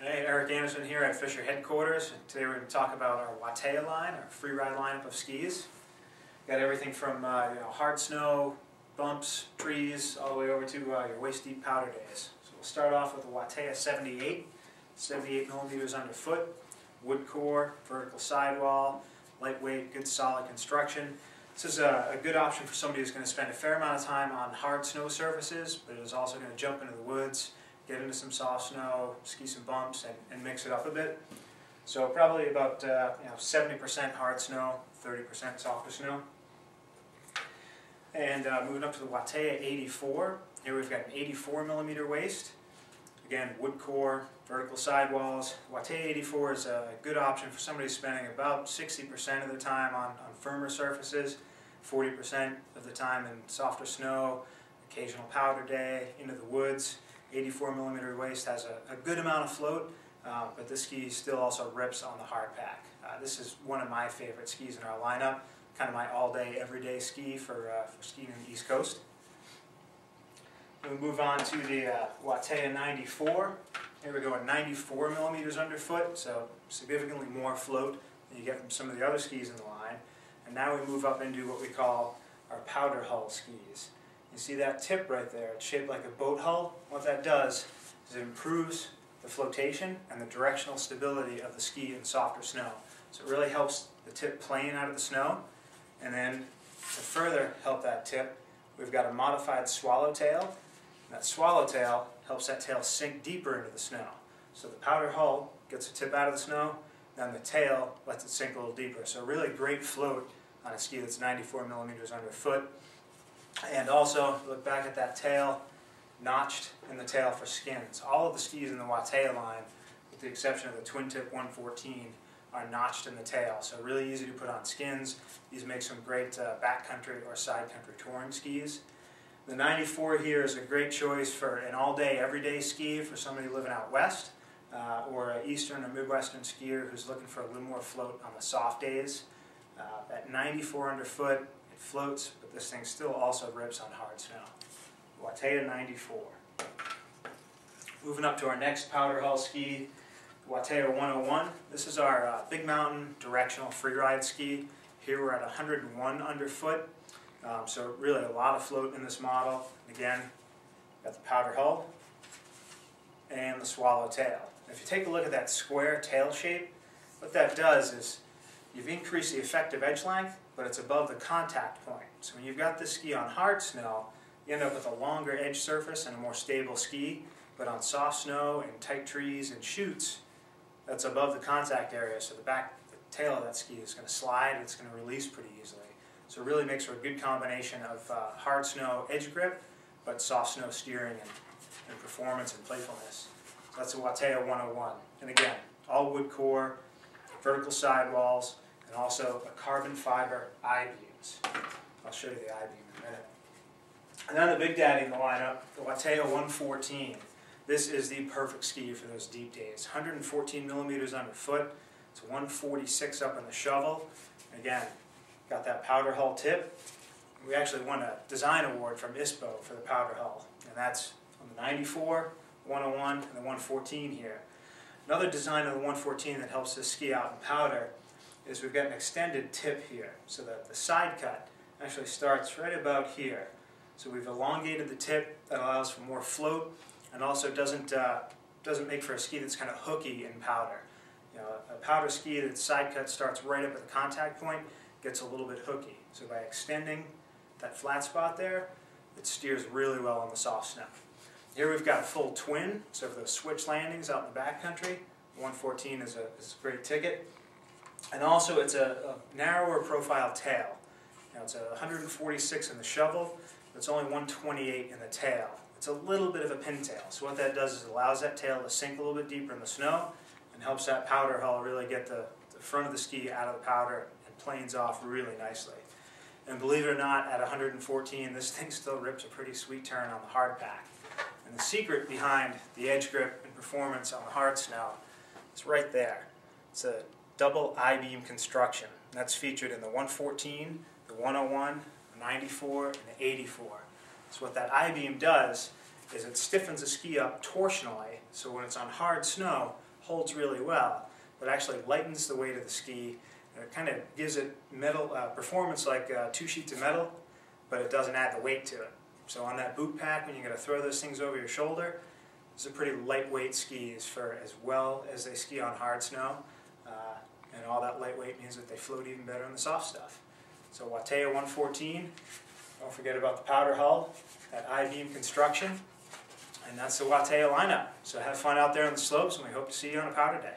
Hey, Eric Anderson here at Fischer headquarters. Today we're going to talk about our Watea line, our free ride lineup of skis. Got everything from hard snow, bumps, trees, all the way over to your waist deep powder days. So we'll start off with the Watea 78 millimeters underfoot, wood core, vertical sidewall, lightweight, good solid construction. This is a good option for somebody who's going to spend a fair amount of time on hard snow surfaces, but is also going to jump into the woods, get into some soft snow, ski some bumps, and mix it up a bit. So probably about 70% hard snow, 30% softer snow. And moving up to the Watea 84. Here we've got an 84 millimeter waist. Again, wood core, vertical sidewalls. Watea 84 is a good option for somebody spending about 60% of the time on firmer surfaces, 40% of the time in softer snow, occasional powder day, into the woods. 84 millimeter waist has a good amount of float, but this ski still also rips on the hard pack. This is one of my favorite skis in our lineup, kind of my all-day, everyday ski for skiing on the East Coast. We move on to the Watea 94. Here we go at 94 millimeters underfoot, so significantly more float than you get from some of the other skis in the line. And now we move up into what we call our powder hull skis. You see that tip right there? It's shaped like a boat hull. What that does is it improves the flotation and the directional stability of the ski in softer snow. So it really helps the tip plane out of the snow. And then to further help that tip, we've got a modified swallowtail. And that swallowtail helps that tail sink deeper into the snow. So the powder hull gets the tip out of the snow, then the tail lets it sink a little deeper. So really great float on a ski that's 94 millimeters underfoot. And also, look back at that tail, notched in the tail for skins. All of the skis in the Watea line, with the exception of the twin tip 114, are notched in the tail. So really easy to put on skins. These make some great backcountry or side country touring skis. The 94 here is a great choice for an all-day, everyday ski for somebody living out west, or an eastern or midwestern skier who's looking for a little more float on the soft days. At 94 underfoot, it floats, but this thing still also rips on hard snow. Watea 94. Moving up to our next powder hull ski, Watea 101. This is our big mountain directional freeride ski. Here we're at 101 underfoot, so really a lot of float in this model. Again, got the powder hull and the swallowtail. If you take a look at that square tail shape, what that does is you've increased the effective edge length, but it's above the contact point. So when you've got this ski on hard snow, you end up with a longer edge surface and a more stable ski, but on soft snow and tight trees and chutes, that's above the contact area, so the tail of that ski is going to slide, it's going to release pretty easily. So it really makes for a good combination of hard snow edge grip, but soft snow steering and performance and playfulness. So that's a Watea 101. And again, all wood core, vertical sidewalls, and also a carbon fiber I-beams. I'll show you the I-beam in a minute. And then the big daddy in the lineup, the Watea 114. This is the perfect ski for those deep days. 114 millimeters underfoot. It's 146 up in the shovel. Again, got that powder hull tip. We actually won a design award from ISPO for the powder hull. And that's on the 94, 101, and the 114 here. Another design of the 114 that helps this ski out in powder is we've got an extended tip here, so that the side cut actually starts right about here. So we've elongated the tip that allows for more float, and also doesn't make for a ski that's kind of hooky in powder. You know, a powder ski that's side cut starts right up at the contact point gets a little bit hooky. So by extending that flat spot there, it steers really well on the soft snow. Here we've got a full twin, so for those switch landings out in the backcountry, 114 is a great ticket. And also it's a narrower profile tail. Now it's a 146 in the shovel, but it's only 128 in the tail. It's a little bit of a pintail, so what that does is it allows that tail to sink a little bit deeper in the snow and helps that powder hull really get the front of the ski out of the powder and planes off really nicely. And believe it or not, at 114, this thing still rips a pretty sweet turn on the hard pack. And the secret behind the edge grip and performance on the hard snow is right there. It's a double I-beam construction. That's featured in the 114, the 101, the 94, and the 84. So what that I-beam does is it stiffens the ski up torsionally, so when it's on hard snow, holds really well, but actually lightens the weight of the ski. It kind of gives it metal performance like 2 sheets of metal, but it doesn't add the weight to it. So on that boot pack, when you're going to throw those things over your shoulder, it's a pretty lightweight ski as well as they ski on hard snow. And all that lightweight means that they float even better on the soft stuff. So Watea 114, don't forget about the powder hull, that I-beam construction, and that's the Watea lineup. So have fun out there on the slopes, and we hope to see you on a powder day.